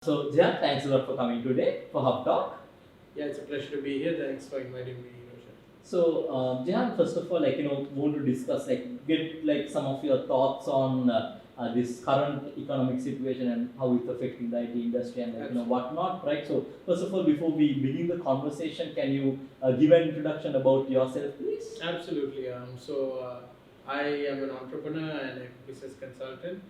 So, Jehan, thanks a lot for coming today for HUBtalk. Yeah, it's a pleasure to be here. Thanks for inviting me, Roshan. So, Jehan, first of all, want to discuss, get some of your thoughts on this current economic situation and how it's affecting the IT industry and whatnot, right? So, first of all, before we begin the conversation, can you give an introduction about yourself, please? Absolutely. I am an entrepreneur and a business consultant.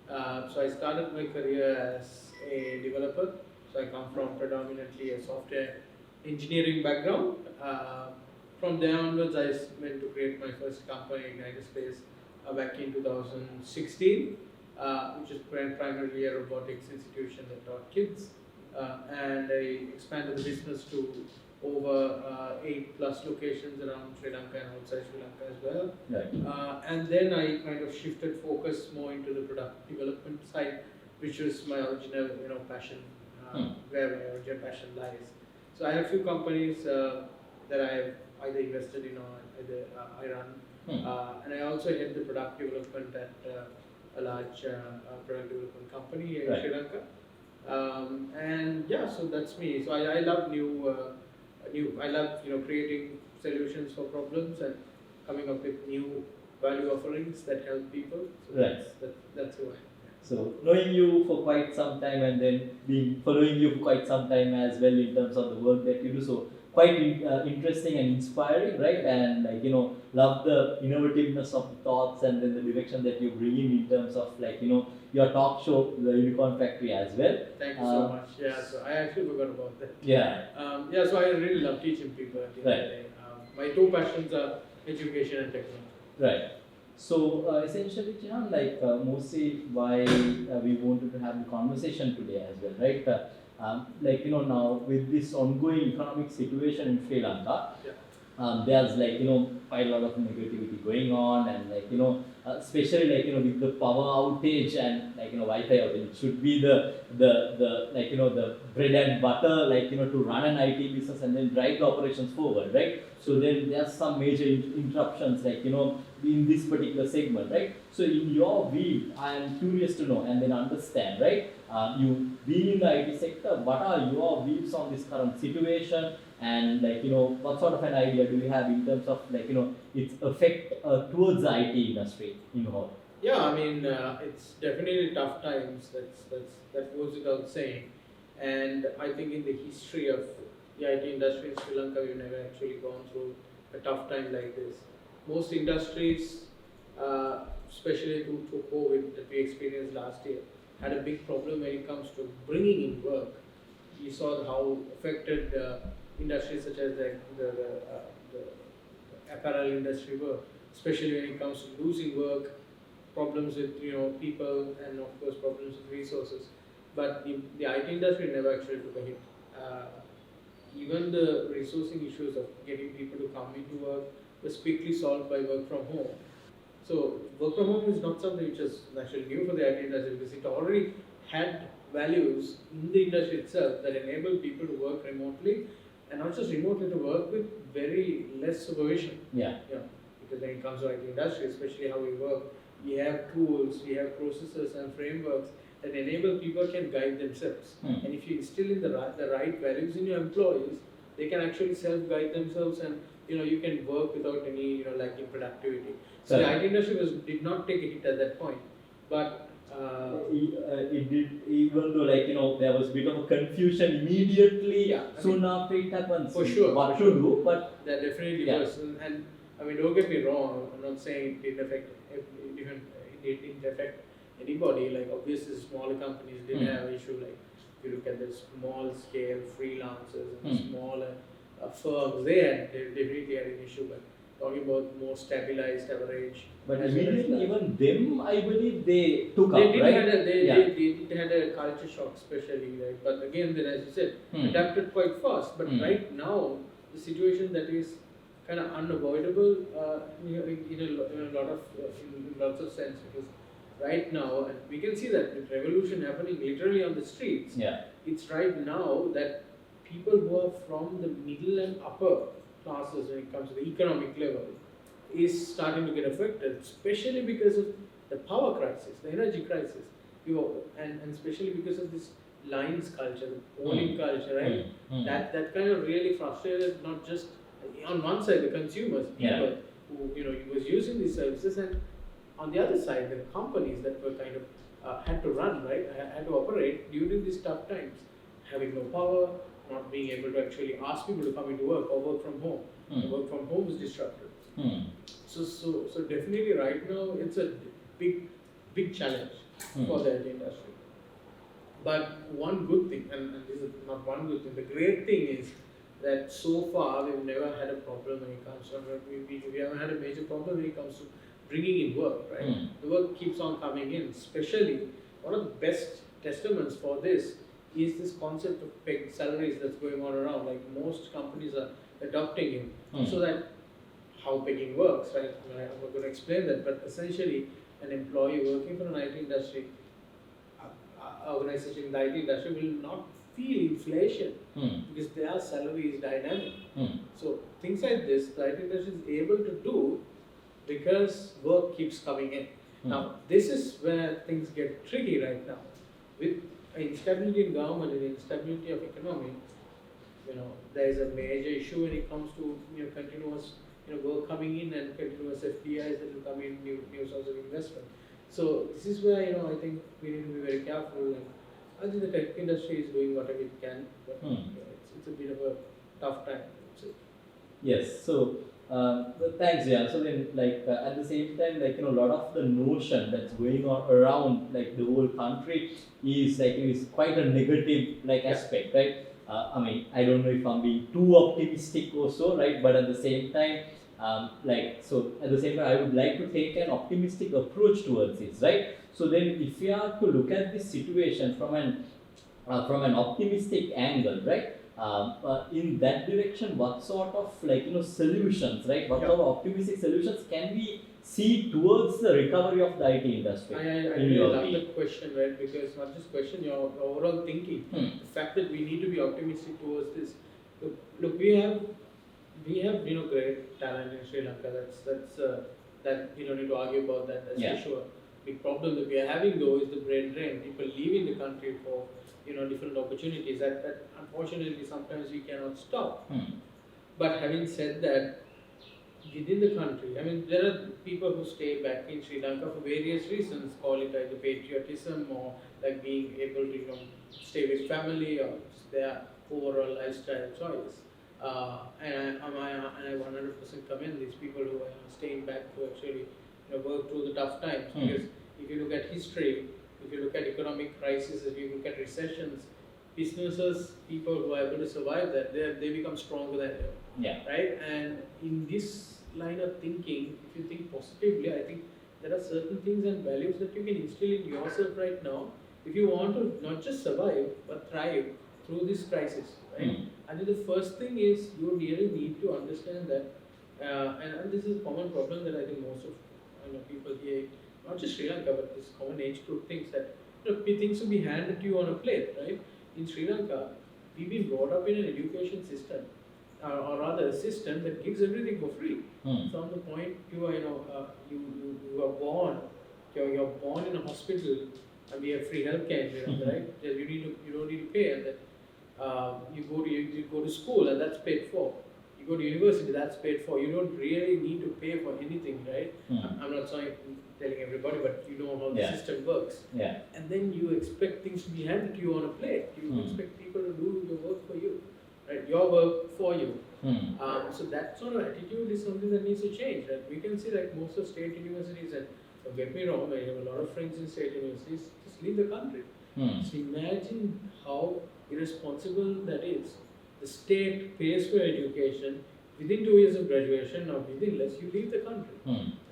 So I started my career as a developer. So I come from predominantly a software engineering background. From there onwards, I went to create my first company in United States back in 2016, which is primarily a robotics institution that taught kids. And I expanded the business to over 8+ locations around Sri Lanka and outside Sri Lanka as well. Right. And then I kind of shifted focus more into the product development side, which was my original passion, where my original passion lies. So I have a few companies that I have either invested in or either I run, and I also head the product development at a large product development company in Sri Lanka. And yeah, so that's me. So I love I love creating solutions for problems and coming up with new value offerings that help people. So that's who I am. So knowing you for quite some time and then being following you for quite some time as well in terms of the work that you do, so quite interesting and inspiring, right? And love the innovativeness of the thoughts and then the direction that you bring in terms of your talk show, the Unicorn Factory as well. Thank you so much. Yeah, so I actually forgot about that. Yeah. Yeah, so I really love teaching people at the end of the day. My two passions are education and technology. Right. So essentially, Jehan, mostly why we wanted to have the conversation today as well, right? Now with this ongoing economic situation in Sri Lanka, there's quite a lot of negativity going on, and especially with the power outage and Wi-Fi outage, it should be the bread and butter to run an IT business and then drive the operations forward, right? So then there's some major interruptions in this particular segment, right? So in your view, I am curious to know and then understand, right? You being in the IT sector, what are your views on this current situation? And what sort of an idea do you have in terms of its effect towards the IT industry in whole? Yeah, I mean it's definitely tough times. That goes without saying. And I think in the history of the IT industry in Sri Lanka, we've never actually gone through a tough time like this. Most industries, especially due to COVID that we experienced last year, had a big problem when it comes to bringing in work. You saw how affected industries such as the apparel industry were, especially when it comes to losing work, problems with people, and of course problems with resources. But the IT industry never actually took a hit. Even the resourcing issues of getting people to come into work was quickly solved by work from home. So work from home is not something which is actually new for the IT industry, because it already had values in the industry itself that enable people to work remotely, and not just remotely, to work with very less supervision. Yeah. Because when it comes to IT industry, especially how we work, we have tools, we have processes and frameworks that enable people can guide themselves. And if you instill in the right values in your employees, they can actually self-guide themselves, and you can work without any lack in productivity. So the IT industry did not take a hit at that point, but it did, even though there was a bit of a confusion immediately soon after it happens. For sure, what to do, but that definitely was. And I mean, don't get me wrong. I'm not saying it didn't affect anybody. Like obviously, smaller companies didn't have an issue. Like if you look at the small scale freelancers and smaller firms, they definitely had an issue. But talking about more stabilized average. But immediately, even them, I believe they took they up, did right? They had a culture shock, especially. Right? But again, then as you said, adapted quite fast. But right now, the situation that is kind of unavoidable in lots of sense, because right now, and we can see that with revolution happening literally on the streets. It's right now that people who are from the middle and upper classes, when it comes to the economic level, is starting to get affected, especially because of the power crisis, the energy crisis, and especially because of this lines culture, the polling culture, right? That kind of really frustrated not just on one side the consumers, people who was using these services, and on the other side the companies that were kind of had to run, right, had to operate during these tough times, having no power, not being able to actually ask people to come into work or work from home. The work from home was disrupted. So definitely right now it's a big challenge for the IT industry. But one good thing, and this is not one good thing, the great thing is that so far we've never had a problem when it comes to, we haven't had a major problem when it comes to bringing in work, right? The work keeps on coming in. Especially, one of the best testaments for this is this concept of pegged salaries that's going on around. Like most companies are adopting it, so that how pegging works, right? I'm not going to explain that, but essentially, an employee working for an IT industry organization in the IT industry will not feel inflation because their salary is dynamic. So things like this, the IT industry is able to do because work keeps coming in. Now, this is where things get tricky right now. With instability in government and instability of economy, there is a major issue when it comes to continuous work coming in and continuous FDIs that will come in, new sources of investment. So this is where I think we need to be very careful. And I think the tech industry is doing whatever it can, but it's a bit of a tough time. Yes. So thanks, Jehan. So then, at the same time, a lot of the notion that's going on around the whole country is quite a negative aspect, right? I mean, I don't know if I'm being too optimistic or so, right? But at the same time, I would like to take an optimistic approach towards this, right? So then, if we are to look at this situation from an optimistic angle, right? In that direction, what sort of solutions, right? What sort of optimistic solutions can we see towards the recovery of the IT industry? I really love the question, right? Because not just question, your overall thinking, the fact that we need to be optimistic towards this. Look, we have great talent in Sri Lanka. That we don't need to argue about that. That's for sure. The problem that we are having though is the brain drain. People leaving the country for different opportunities. That unfortunately sometimes we cannot stop. But having said that, within the country, I mean, there are people who stay back in Sri Lanka for various reasons. Call it either patriotism or being able to stay with family or just their overall lifestyle choice. And I 100% commend these people who are staying back to actually work through the tough times. Because if you look at history, if you look at economic crises, if you look at recessions, businesses, people who are able to survive that, they become stronger than ever. Right? And in this line of thinking, if you think positively, I think there are certain things and values that you can instill in yourself right now if you want to not just survive but thrive through this crisis. Right? I think the first thing is you really need to understand that, and this is a common problem that I think most of people here, not just Sri Lanka, but this common age group thinks that things will be handed to you on a plate, right? In Sri Lanka, we've been brought up in an education system, or rather a system that gives everything for free. From the point you are born, you're born in a hospital, and we have free healthcare, right? You don't need to pay, and that you go to school, and that's paid for. You go to university, that's paid for. You don't really need to pay for anything, right? I'm not telling everybody, but you know how the system works. And then you expect things to be handed to you on a plate. You expect people to do your work for you, right? Your work for you. So that sort of attitude is something that needs to change. Right? We can see most of state universities, and don't get me wrong, I have a lot of friends in state universities, just leave the country. Just imagine how irresponsible that is. The state pays for education. Within 2 years of graduation, or within less, you leave the country,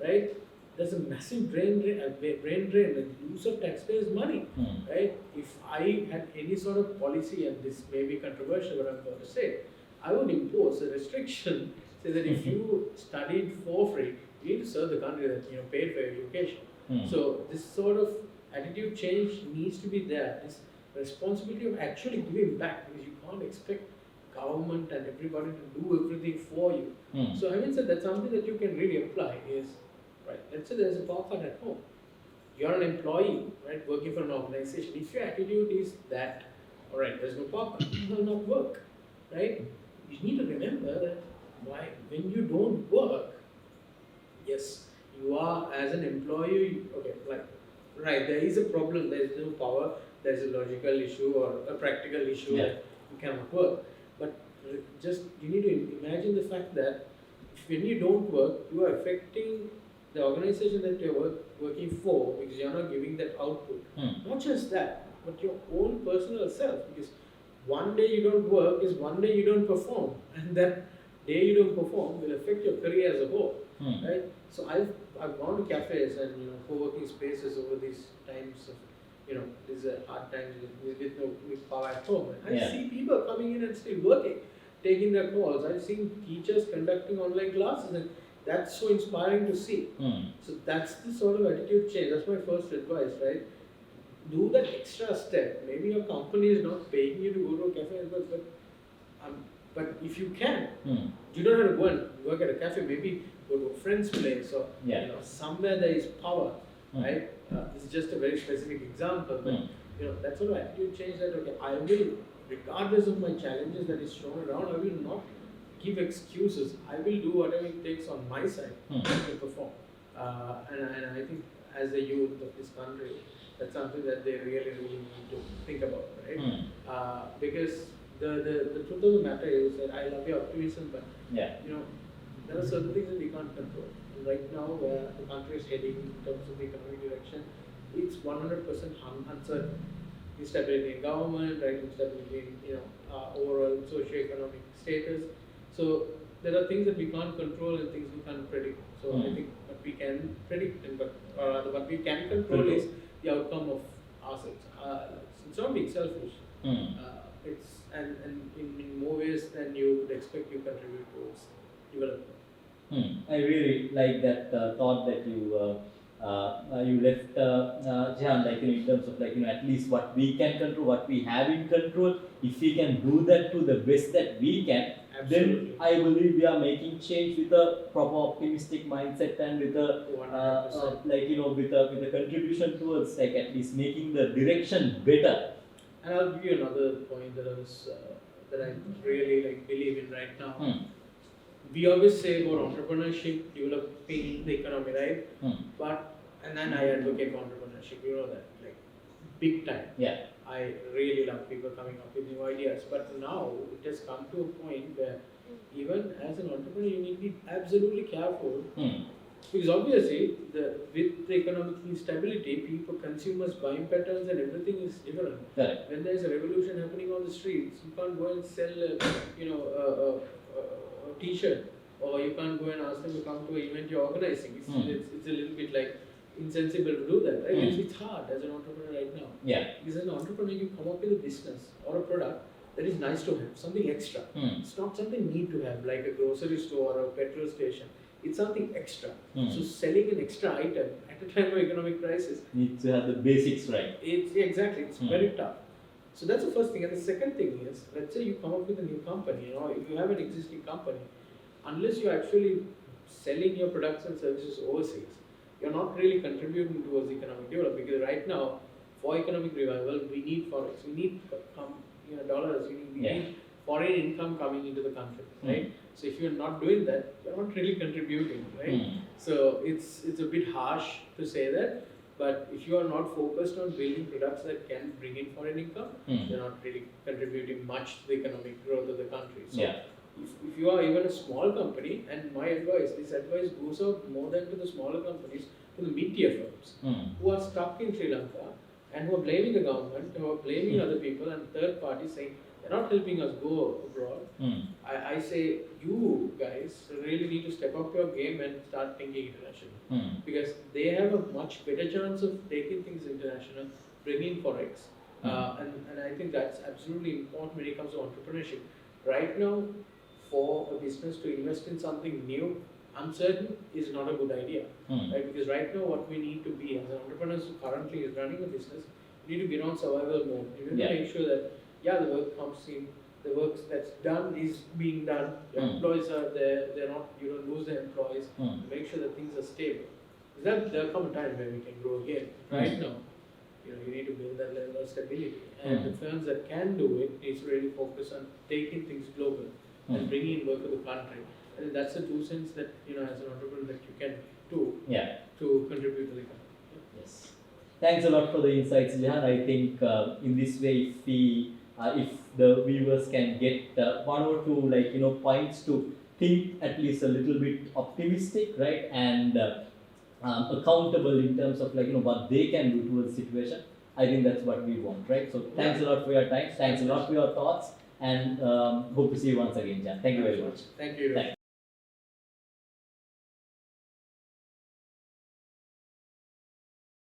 right? There's a massive brain drain, the use of taxpayers' money, right? If I had any sort of policy, and this may be controversial, what I'm going to say, I would impose a restriction, say that if you studied for free, you need to serve the country that paid for your education. So this sort of attitude change needs to be there. This responsibility of actually giving back, because you can't expect government and everybody to do everything for you. So having said that, something that you can really apply is, right, let's say there's a power cut at home. You're an employee, right, working for an organization. If your attitude is that All right, there's no power, you will not work, right? You need to remember that when you don't work, yes, you are as an employee, okay, like, right, there is a problem, there is no power, there's a logical issue or a practical issue that you cannot work. But just, you need to imagine the fact that when you don't work, you are affecting the organization that you're working for because you're not giving that output. Not just that, but your own personal self, because one day you don't work is one day you don't perform, and that day you don't perform will affect your career as a whole, right? So I've gone to cafes and co-working spaces over these times of these hard times with power at home. And I see people coming in and still working, taking their calls. I've seen teachers conducting online classes, and that's so inspiring to see. So that's the sort of attitude change. That's my first advice, right? Do that extra step. Maybe your company is not paying you to go to a cafe, but if you can, you don't have to go and work at a cafe. Maybe go to a friend's place or somewhere there is power, right? This is just a very specific example, but that sort of attitude change. That okay, I will, regardless of my challenges that is shown around, I will not give excuses. I will do whatever it takes on my side to perform. And I think as a youth of this country, that's something that they really need to think about, right? Because the truth of the matter is that I love your optimism, but there are certain things that we can't control. And right now, where the country is heading in terms of the economic direction, it's 100% uncertain. Instability in government, right? Instability in overall socio-economic status. So there are things that we can't control and things we can't predict. So I think what we can predict and what we can control is the outcome of ourselves. It's not being selfish. It's and in more ways than you would expect, you contribute towards development. I really like that thought that you left, Jehan, like in terms of at least what we can control, what we have in control. If we can do that to the best that we can, then I believe we are making change with a proper optimistic mindset and with a with a contribution towards at least making the direction better. And I'll give you another point that I really believe in right now. We always say about entrepreneurship, developing the economy, right? And then I advocate for entrepreneurship, that, big time. I really love people coming up with new ideas. But now it has come to a point where even as an entrepreneur, you need to be absolutely careful. Because obviously, with the economic instability, consumers' buying patterns and everything is different. When there is a revolution happening on the streets, you can't go and sell, a T-shirt, or you can't go and ask them to come to an event you're organizing. It's a little bit insensible to do that, right? It's hard as an entrepreneur right now. Because as an entrepreneur, you come up with a business or a product that is nice to have, something extra. It's not something need to have, like a grocery store or a petrol station. It's something extra. So selling an extra item at a time of economic crisis needs to have the basics right. It's very tough. So that's the first thing. And the second thing is, let's say you come up with a new company, if you have an existing company, unless you're actually selling your products and services overseas, you're not really contributing towards economic development. Because right now, for economic revival, we need forex, we need dollars, we need foreign income coming into the country, right? So if you're not doing that, you're not really contributing, right? So it's a bit harsh to say that, but if you are not focused on building products that can bring in foreign income, you're not really contributing much to the economic growth of the country. So if you are even a small company, and this advice goes out more than to the smaller companies, to the mid-tier firms who are stuck in Sri Lanka and who are blaming the government, who are blaming other people and third parties saying they're not helping us go abroad. I say you guys really need to step up your game and start thinking international, because they have a much better chance of taking things international, bringing forex, and I think that's absolutely important when it comes to entrepreneurship. Right now, for a business to invest in something new, uncertain is not a good idea, right? Because right now, what we need to be as an entrepreneur who currently is running a business, we need to be on survival mode. We need to make sure that the work comes in, the work that's done is being done. Your employees are there; they're not. You don't lose the employees. Make sure that things are stable. There'll come a time where we can grow again. Right now, you need to build that level of stability. And the firms that can do it needs to really focus on taking things global and bringing in work to the country. I think that's the 2 cents that as an entrepreneur that you can do to contribute to the economy. Yes. Thanks a lot for the insights, Jehan. I think in this way, if the viewers can get 1 or 2 points to think at least a little bit optimistic, right, and accountable in terms of what they can do towards the situation. I think that's what we want, right? So thanks a lot for your time. Thanks a lot for your thoughts, and hope to see you once again, Jehan. Thank you very much. Thank you. Thanks.